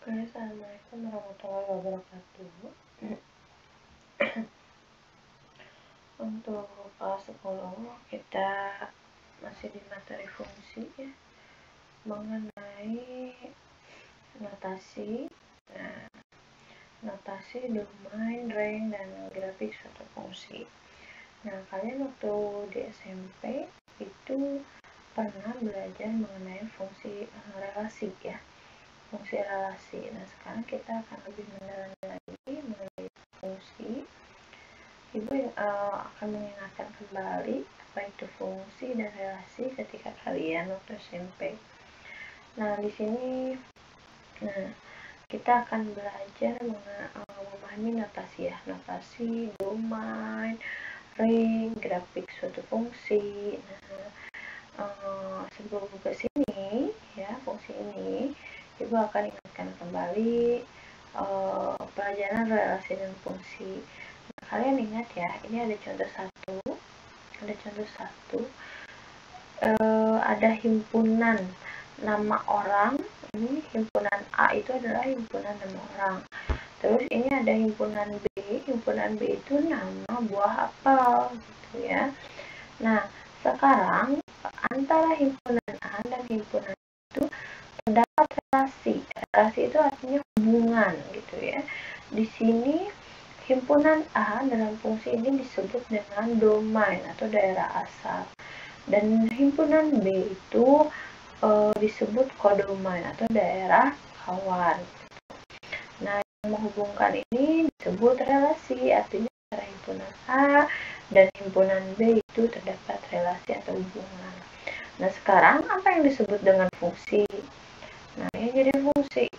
Oke, Assalamualaikum warahmatullahi wabarakatuh. Untuk kelas 10 kita masih di materi fungsi ya, mengenai notasi. Nah, notasi, domain, range, dan grafik suatu fungsi. Nah, kalian waktu di SMP itu pernah belajar mengenai fungsi relasi ya, fungsi relasi. Nah, sekarang kita akan lebih mendalami lagi mengenai fungsi. Ibu akan mengingatkan kembali apa itu fungsi dan relasi ketika kalian waktu SMP. Nah, di sini kita akan belajar memahami notasi ya, notasi, domain, range, grafik suatu fungsi. Nah, sebelum ke sini ya, fungsi ini, Ibu akan ingatkan kembali pelajaran relasi dan fungsi. Nah, kalian ingat ya, ini ada contoh satu, ada himpunan nama orang. Ini himpunan A itu adalah himpunan nama orang. Terus ini ada himpunan B itu nama buah apel gitu ya. Nah, sekarang antara himpunan A dan himpunan itu terdapat relasi. Relasi itu artinya hubungan gitu ya. Di sini himpunan A dalam fungsi ini disebut dengan domain atau daerah asal. Dan himpunan B itu disebut kodomain atau daerah kawan. Nah, yang menghubungkan ini disebut relasi, artinya antara himpunan A dan himpunan B itu terdapat relasi atau hubungan. Nah, sekarang apa yang disebut dengan fungsi? Nah, yang jadi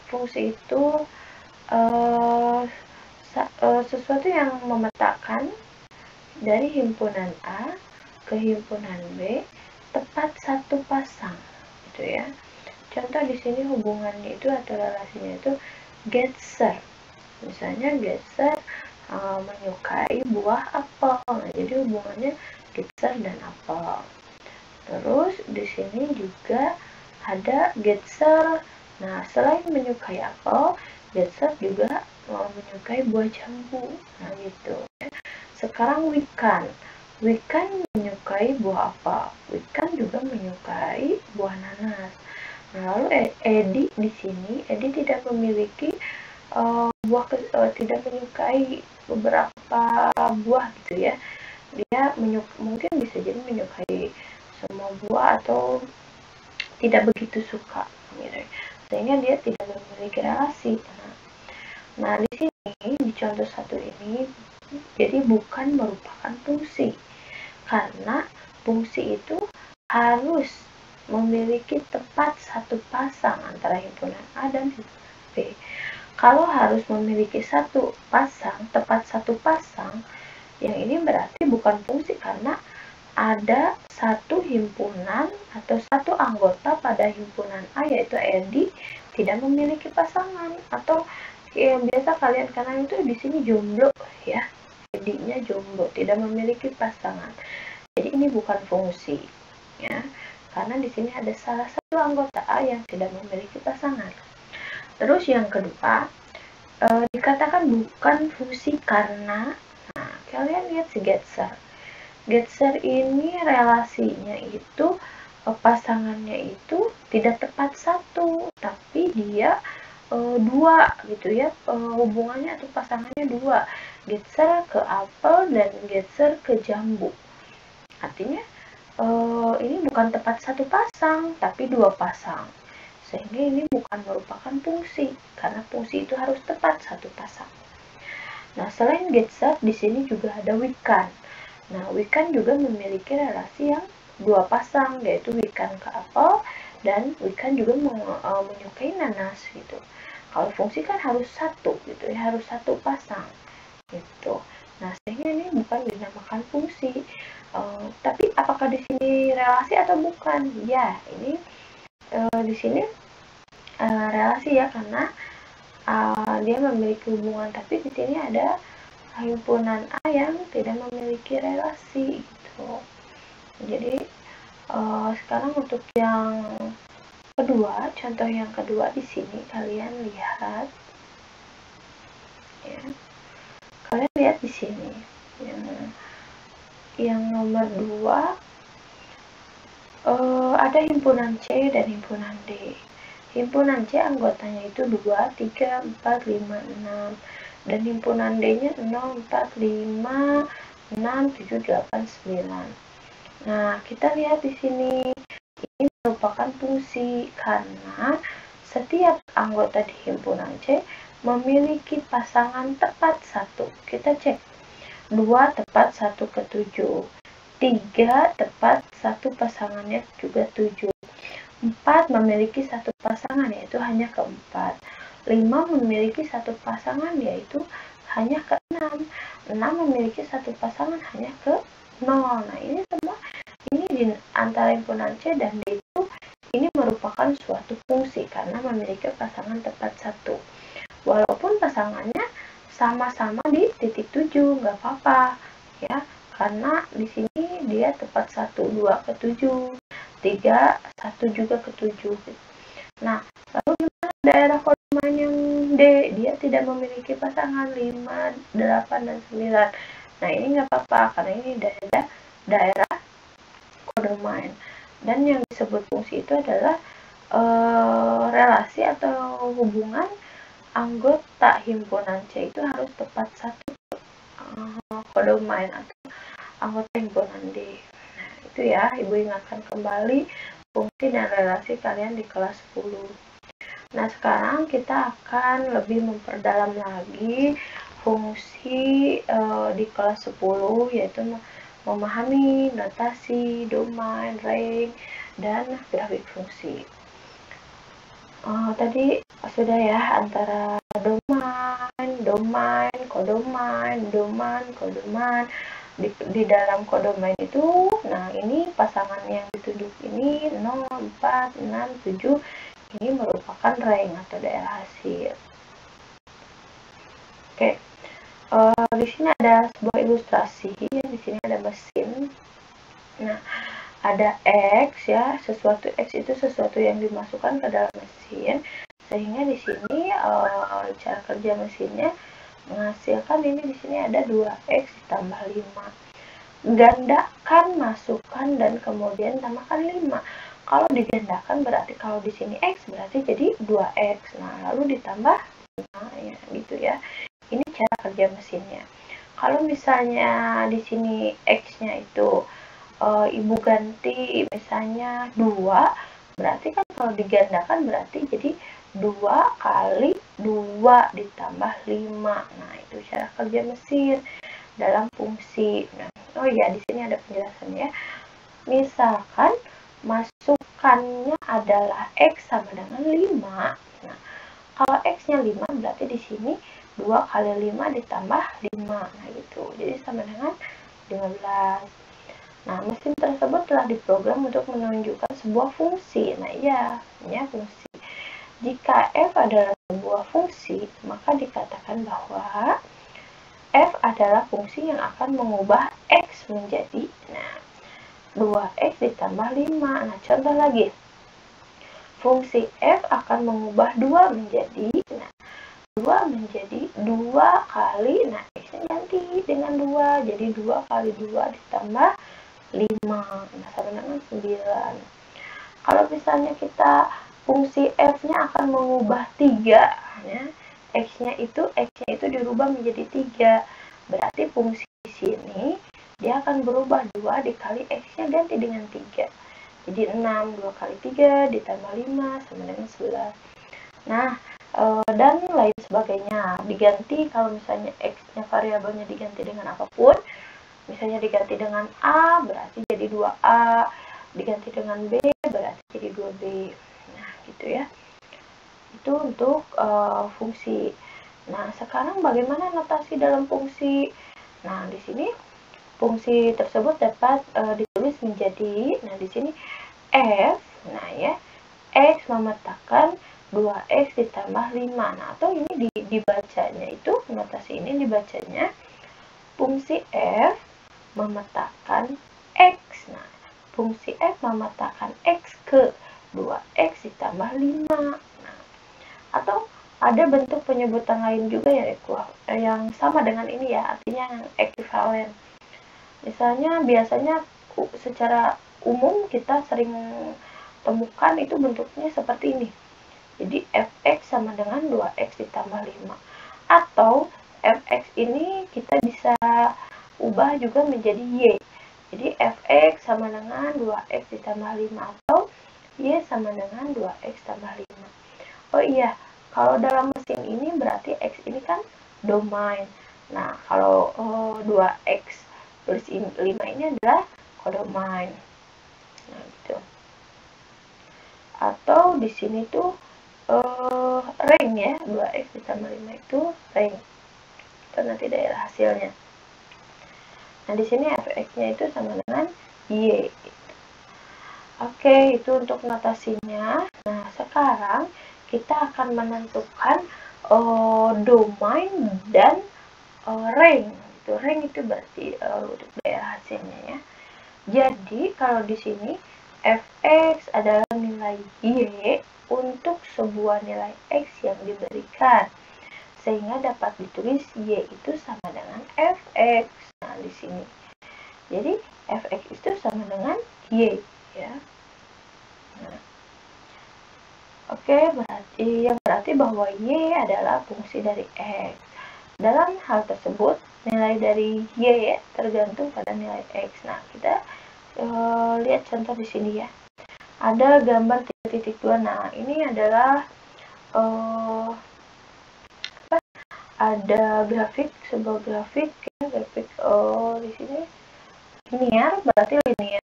fungsi itu sesuatu yang memetakan dari himpunan A ke himpunan B tepat satu pasang gitu ya. Contoh di sini hubungannya itu atau relasinya itu Getser. Misalnya Getser menyukai buah apel. Nah, jadi hubungannya Getser dan apel. Terus di sini juga ada Getser. Nah, selain menyukai apel, Getser juga menyukai buah jambu. Nah, gitu. Sekarang Wikan menyukai buah apa? Wikan juga menyukai buah nanas. Nah, lalu Edi di sini, Edi tidak memiliki tidak menyukai beberapa buah gitu ya. Dia mungkin bisa jadi menyukai semua buah atau tidak begitu suka gitu. Sehingga dia tidak memiliki relasi. Nah, di sini di contoh satu ini jadi bukan merupakan fungsi, karena fungsi itu harus memiliki tepat satu pasang antara himpunan A dan himpunan B. Kalau harus memiliki tepat satu pasang, yang ini berarti bukan fungsi karena ada satu himpunan atau satu anggota pada himpunan A yaitu Edi tidak memiliki pasangan, atau yang biasa kalian kenal itu di sini jomblo ya. Edinya jomblo, tidak memiliki pasangan. Jadi ini bukan fungsi ya. Karena di sini ada salah satu anggota A yang tidak memiliki pasangan. Terus yang kedua, dikatakan bukan fungsi karena kalian lihat si Getser. Getser ini relasinya itu pasangannya itu tidak tepat satu, tapi dia dua gitu ya, hubungannya atau pasangannya dua, Getser ke apel dan Getser ke jambu. Artinya ini bukan tepat satu pasang tapi dua pasang, sehingga ini bukan merupakan fungsi karena fungsi itu harus tepat satu pasang. Nah, selain Getser di sini juga ada Wikan. Nah, Wikan juga memiliki relasi yang dua pasang, yaitu Wikan ke apel dan Wikan juga menyukai nanas gitu. Kalau fungsi kan harus satu gitu ya, harus satu pasang gitu. Nah, sehingga ini bukan dinamakan fungsi. Tapi apakah di sini relasi atau bukan? Ya, ini di sini relasi ya, karena dia memiliki hubungan, tapi di sini ada himpunan A yang tidak memiliki relasi gitu. Jadi sekarang untuk yang kedua, contoh yang kedua di sini kalian lihat ya. Kalian lihat di sini yang nomor 2 ada himpunan C dan himpunan D. Himpunan C anggotanya itu 2, 3, 4, 5, 6 dan himpunan D-nya 0, 4, 5, 6, 7, 8, 9. Nah, kita lihat di sini ini merupakan fungsi karena setiap anggota di himpunan C memiliki pasangan tepat 1. Kita cek. 2 tepat 1 ke 7. 3 tepat 1 pasangannya juga 7. 4 memiliki 1 pasangan yaitu hanya ke 4. 5 memiliki 1 pasangan yaitu hanya ke 6. 6 memiliki 1 pasangan hanya ke 0. Nah, ini semua ini di antara himpunan C dan D itu ini merupakan suatu fungsi karena memiliki pasangan tepat 1. Walaupun pasangannya sama-sama di titik 7, nggak apa-apa ya, karena di sini dia tepat 1, 2 ke 7, 3, 1 juga ke 7. Nah, lalu gimana daerah kodomain yang D? Dia tidak memiliki pasangan 5, 8, dan 9. Nah, ini nggak apa-apa karena ini daerah kodomain. Dan yang disebut fungsi itu adalah relasi atau hubungan anggota himpunan C itu harus tepat 1 kodomain atau anggota himpunan D. Nah, itu ya, Ibu ingatkan kembali fungsi dan relasi kalian di kelas 10. Nah, sekarang kita akan lebih memperdalam lagi fungsi di kelas 10, yaitu memahami notasi, domain, range, dan grafik fungsi. Tadi sudah ya, antara domain, kodomain. Di dalam kodomain itu, nah ini pasangan yang ditunjuk ini 0, 4, 6, 7 ini merupakan range atau daerah hasil. Oke, di sini ada sebuah ilustrasi. Di sini ada mesin. Nah, ada X ya, sesuatu X itu sesuatu yang dimasukkan ke dalam mesin, sehingga di sini cara kerja mesinnya menghasilkan ini di sini ada 2X ditambah 5. Gandakan, masukkan, dan kemudian tambahkan 5. Kalau digandakan berarti kalau di sini X berarti jadi 2X. Nah, lalu ditambah 5 ya, gitu ya. Ini cara kerja mesinnya. Kalau misalnya di sini X-nya itu Ibu ganti misalnya 2, berarti kan kalau digandakan berarti jadi 2 kali 2 ditambah 5. Nah, itu cara kerja mesin dalam fungsi. Nah, oh iya, di sini ada penjelasannya. Misalkan masukannya adalah X sama dengan 5. Nah, kalau X-nya 5 berarti di sini 2 kali 5 ditambah 5. Nah, gitu. Jadi sama dengan 15. Nah, mesin tersebut telah diprogram untuk menunjukkan sebuah fungsi. Nah, iya, fungsi. Jika F adalah sebuah fungsi, maka dikatakan bahwa F adalah fungsi yang akan mengubah X menjadi 2X ditambah 5. Nah, contoh lagi. Fungsi F akan mengubah 2 menjadi 2 menjadi 2 kali, X-nya ganti dengan 2. Jadi 2 kali 2 ditambah 5, nah sama dengan 9. Kalau misalnya kita fungsi F-nya akan mengubah 3 ya, X-nya itu dirubah menjadi 3. Berarti fungsi di sini dia akan berubah 2 dikali X-nya ganti dengan 3. Jadi 6, 2 kali 3 ditambah 5 sama dengan 11. Nah, dan lain sebagainya. Diganti kalau misalnya X-nya variabelnya diganti dengan apapun, misalnya diganti dengan A berarti jadi 2A, diganti dengan B berarti jadi 2B. Nah, gitu ya. Itu untuk fungsi. Nah, sekarang bagaimana notasi dalam fungsi? Nah, di sini fungsi tersebut dapat ditulis menjadi, nah di sini F, nah ya, X memetakan 2X ditambah 5. Nah, atau ini dibacanya itu, notasi ini dibacanya fungsi F memetakan X. Nah, fungsi F memetakan X ke 2X ditambah ada bentuk penyebutan lain juga yang sama dengan ini ya, artinya yang ekuivalen. Misalnya biasanya secara umum kita sering temukan itu bentuknya seperti ini. Jadi fx sama dengan 2x ditambah 5. Atau fx ini kita bisa ubah juga menjadi y. Jadi fx sama dengan 2x ditambah 5 atau y sama dengan 2x tambah 5. Oh iya, kalau dalam mesin ini berarti x ini kan domain. Nah, kalau 2x plus 5 ini adalah kodomain. Nah, gitu. Atau di sini tuh rank ya, 2x ditambah 5 itu rank. Itu nanti daerah hasilnya. Nah, di sini fx-nya itu sama dengan y. Oke, itu untuk notasinya. Nah, sekarang kita akan menentukan domain dan rank. Rank itu berarti untuk daerah hasilnya ya. Jadi kalau di sini fx adalah nilai y untuk sebuah nilai x yang diberikan, sehingga dapat ditulis y itu sama dengan fx. Nah, di sini. Jadi fx itu sama dengan y ya. Nah. Oke, berarti bahwa y adalah fungsi dari x. Dalam hal tersebut, nilai dari y tergantung pada nilai x. Nah, kita lihat contoh di sini ya. Ada gambar 3.2. Nah, ini adalah ada sebuah grafik di sini linear, berarti linear.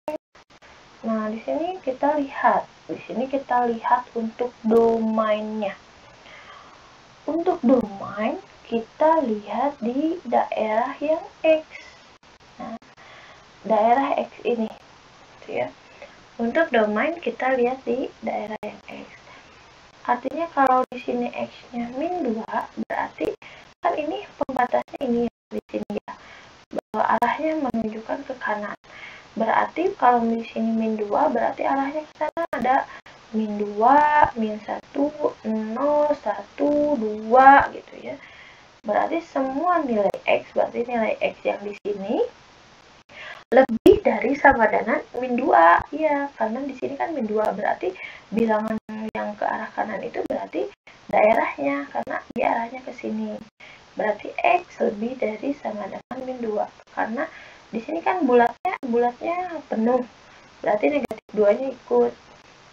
Nah, di sini kita lihat untuk domainnya. Untuk domain kita lihat di daerah yang x. Nah, daerah x ini, gitu ya. Untuk domain kita lihat di daerah yang x. Artinya kalau di sini x-nya min 2, berarti kan ini pembatasnya ini di sini ya. Bahwa arahnya menunjukkan ke kanan. Berarti kalau di sini min 2, berarti arahnya ke sana ada min 2, min 1, 0, 1, 2 gitu ya. Berarti semua nilai x, berarti nilai x yang di sini lebih dari sama dengan min 2. Iya, karena di sini kan min 2, berarti bilangan yang ke arah kanan itu berarti daerahnya, karena dia arahnya ke sini. Berarti x lebih dari sama dengan min 2. Karena di sini kan bulatnya penuh. Berarti negatif 2-nya ikut.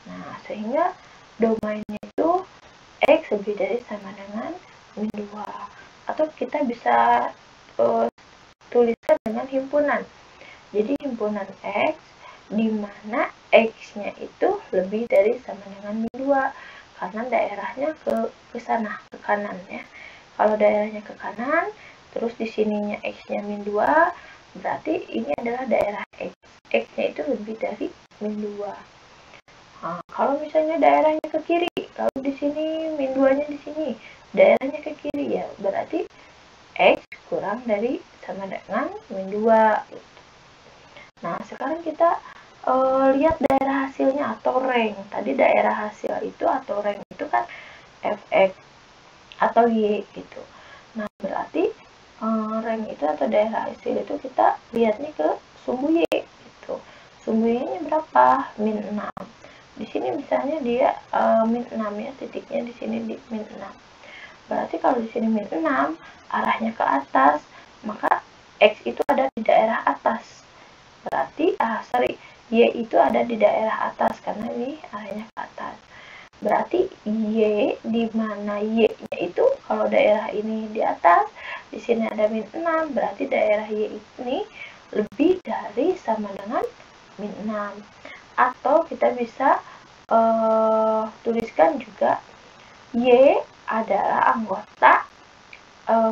Nah, sehingga domainnya itu x lebih dari sama dengan min 2. Atau kita bisa tuliskan dengan himpunan. Jadi himpunan x di mana x-nya itu lebih dari sama dengan min 2 karena daerahnya ke sana, ke kanan ya. Kalau daerahnya ke kanan, terus di sininya x-nya min 2, berarti ini adalah daerah x. X-nya itu lebih dari min 2. Nah, kalau misalnya daerahnya ke kiri, kalau di sini min 2-nya di sini, daerahnya ke kiri ya, berarti x kurang dari sama dengan min 2 gitu. Nah, sekarang kita lihat daerah hasilnya atau rank. Tadi daerah hasil itu atau rank itu kan fx atau y gitu. Nah, berarti rank itu atau daerah hasil itu kita lihatnya ke sumbu y gitu. Sumbu y-nya berapa? Min 6. Di sini misalnya dia min 6 ya, titiknya di sini di min 6. Berarti kalau di sini min 6, arahnya ke atas, maka x itu ada di daerah atas. Berarti y itu ada di daerah atas karena ini arahnya ke atas. Berarti y di mana y-nya itu kalau daerah ini di atas, di sini ada min 6, berarti daerah y ini lebih dari sama dengan min 6. Atau kita bisa tuliskan juga y adalah anggota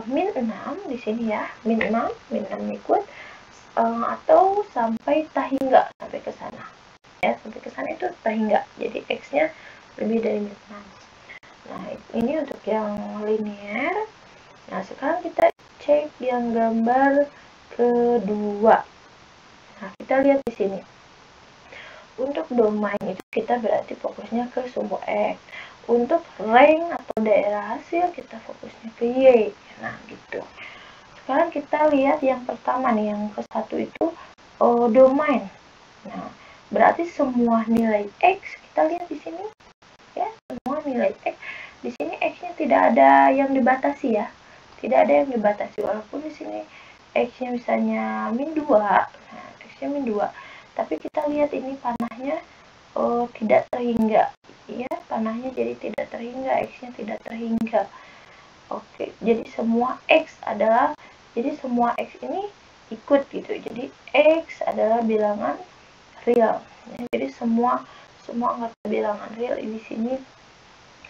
min 6 di sini ya, min 6 ikut atau sampai tahingga, sampai ke sana ya, sampai ke sana itu tahingga, jadi x-nya lebih dari min 6. Nah, ini untuk yang linear. Nah, sekarang kita cek yang gambar kedua. Nah, kita lihat di sini untuk domain itu kita berarti fokusnya ke sumbu x. untuk rank atau daerah hasil kita fokusnya ke Y. Nah gitu. Sekarang kita lihat yang pertama nih, yang ke satu itu domain. Nah berarti semua nilai X, kita lihat di sini ya, semua nilai X. Di sini X-nya tidak ada yang dibatasi ya, tidak ada yang dibatasi, walaupun di sini X-nya misalnya -2, nah X-nya -2, tapi kita lihat ini panahnya tidak terhingga ya, panahnya jadi tidak terhingga, X-nya tidak terhingga. Oke, jadi semua X adalah, jadi semua X ini ikut gitu, jadi X adalah bilangan real ya, jadi semua anggota bilangan real di sini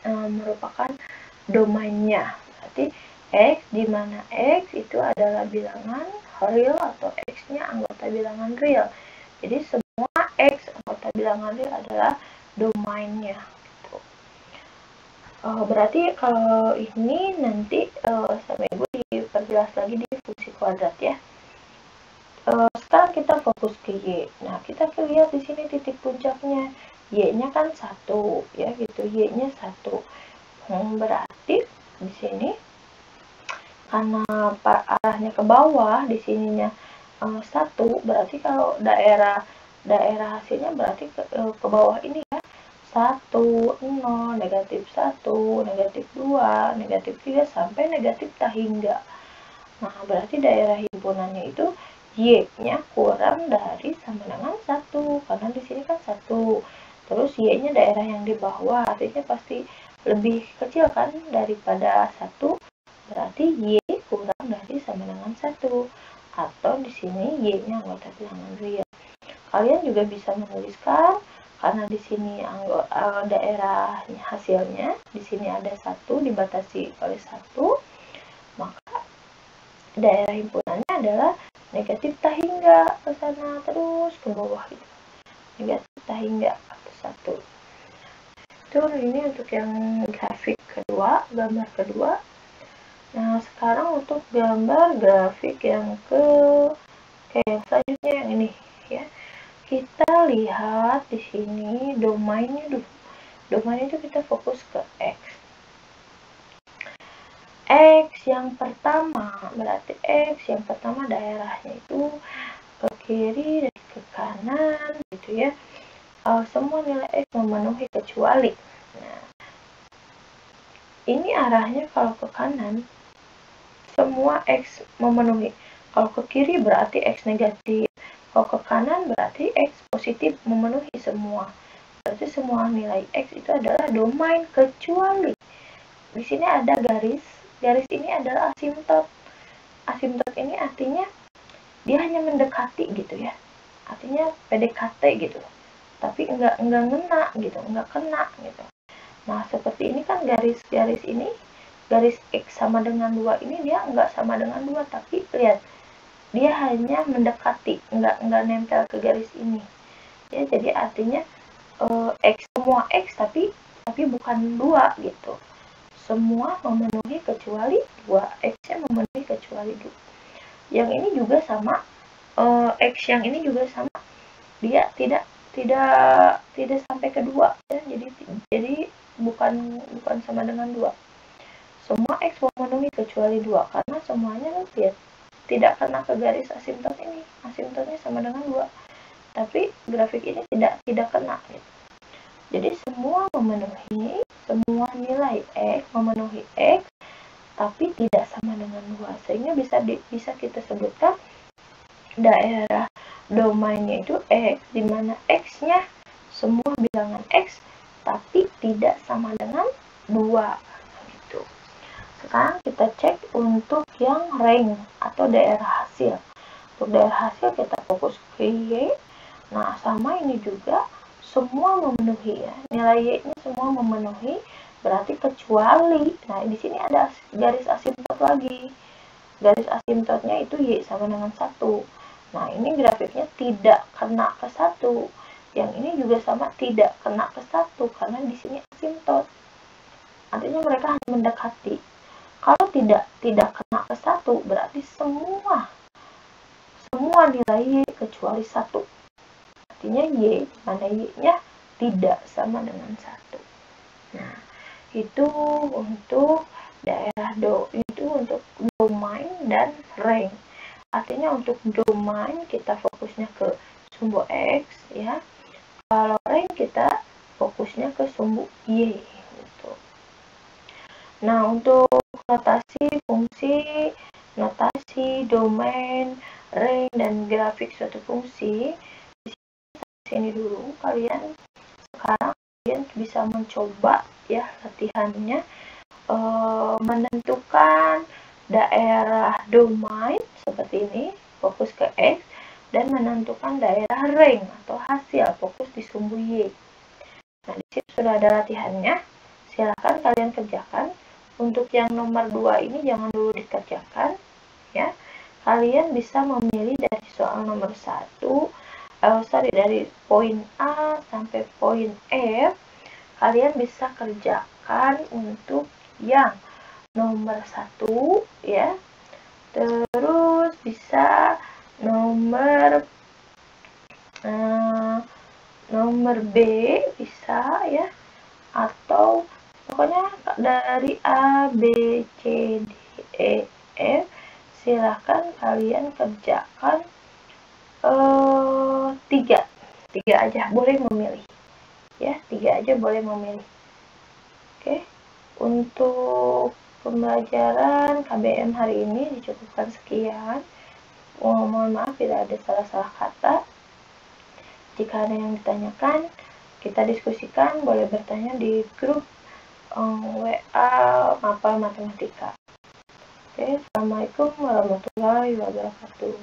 merupakan domainnya. Berarti X, di mana X itu adalah bilangan real atau X-nya anggota bilangan real. Jadi semua X anggota bilangan real adalah domainnya. Gitu. Berarti kalau ini nanti sama Ibu diperjelas lagi di fungsi kuadrat ya. Sekarang kita fokus ke Y. Nah, kita lihat di sini titik puncaknya. Y-nya kan 1 ya gitu. Y-nya 1. Berarti di sini karena arahnya ke bawah, di sininya 1, berarti kalau daerah hasilnya berarti ke bawah ini ya. 1, 0, negatif 1, negatif 2, negatif 3 sampai negatif tak hingga. Nah, berarti daerah himpunannya itu Y-nya kurang dari sama dengan 1, karena di sini kan 1. Terus Y-nya daerah yang di bawah, artinya pasti lebih kecil kan daripada 1, berarti Y kurang dari sama dengan 1. Atau di sini Y-nya anggota bilangan real. Kalian juga bisa menuliskan, karena di sini daerah hasilnya, di sini ada 1 dibatasi oleh 1, maka daerah himpunannya adalah negatif tak hingga ke sana terus ke bawah gitu. Negatif tak hingga ke 1. Itu ini untuk yang grafik kedua, gambar kedua. Nah, sekarang untuk gambar grafik yang yang selanjutnya yang ini ya. Kita lihat di sini domainnya dulu. Domain itu kita fokus ke X. X yang pertama, berarti X yang pertama daerahnya itu ke kiri dan ke kanan gitu ya. Semua nilai X memenuhi kecuali. Nah, ini arahnya kalau ke kanan, semua X memenuhi. Kalau ke kiri berarti X negatif. Kalau ke kanan berarti X positif, memenuhi semua. Berarti semua nilai X itu adalah domain kecuali. Di sini ada garis. Garis ini adalah asimtot. Asimtot ini artinya dia hanya mendekati gitu ya. Artinya PDKT gitu. Tapi enggak ngena gitu, enggak kena gitu. Nah, seperti ini kan garis-garis ini, garis X sama dengan 2 ini dia enggak sama dengan 2, tapi lihat dia hanya mendekati, enggak nempel ke garis ini. Ya, jadi artinya X, semua X tapi bukan 2 gitu. Semua memenuhi kecuali 2, X-nya memenuhi kecuali 2. Yang ini juga sama, X yang ini juga sama, dia tidak sampai ke 2 ya, jadi bukan sama dengan 2. Semua X memenuhi kecuali 2 karena semuanya lihat tidak kena ke garis asimtot ini, asimtotnya sama dengan 2, tapi grafik ini tidak kena gitu. Jadi semua memenuhi, semua nilai X memenuhi X, tapi tidak sama dengan 2. Sehingga bisa kita sebutkan daerah domainnya itu X, di mana X-nya semua bilangan X, tapi tidak sama dengan 2. Gitu. Sekarang kita cek untuk yang rank atau daerah hasil. Untuk daerah hasil kita fokus ke Y. Nah, sama ini juga semua memenuhi ya, nilai Y-nya semua memenuhi, berarti kecuali, nah di sini ada garis asimtot lagi, garis asimtotnya itu Y sama dengan 1. Nah, ini grafiknya tidak kena ke 1, yang ini juga sama tidak kena ke 1 karena di sini asimtot, artinya mereka hanya mendekati. Kalau tidak kena ke 1 berarti semua nilai Y kecuali 1. Artinya Y, mana Y-nya tidak sama dengan 1. Nah, itu untuk domain dan range. Artinya untuk domain kita fokusnya ke sumbu X ya. Kalau range kita fokusnya ke sumbu Y gitu. Nah, untuk notasi fungsi, notasi domain, range dan grafik suatu fungsi di sini dulu. Kalian bisa mencoba ya latihannya, menentukan daerah domain seperti ini, fokus ke X, dan menentukan daerah range atau hasil, fokus di sumbu Y. Nah, di sini sudah ada latihannya, silakan kalian kerjakan. Untuk yang nomor 2 ini jangan dulu dikerjakan ya. Kalian bisa memilih dari soal nomor 1, dari poin A sampai poin F. Kalian bisa kerjakan untuk yang nomor 1 ya. Terus bisa nomor B bisa ya, atau pokoknya dari A, B, C, D, E, F. Silahkan kalian kerjakan 3 aja boleh memilih ya, 3 aja boleh memilih. Oke, untuk pembelajaran KBM hari ini dicukupkan sekian. Mohon maaf bila ada salah-salah kata. Jika ada yang ditanyakan, kita diskusikan, boleh bertanya di grup WA Mapel Matematika. Oke, Assalamualaikum warahmatullahi wabarakatuh.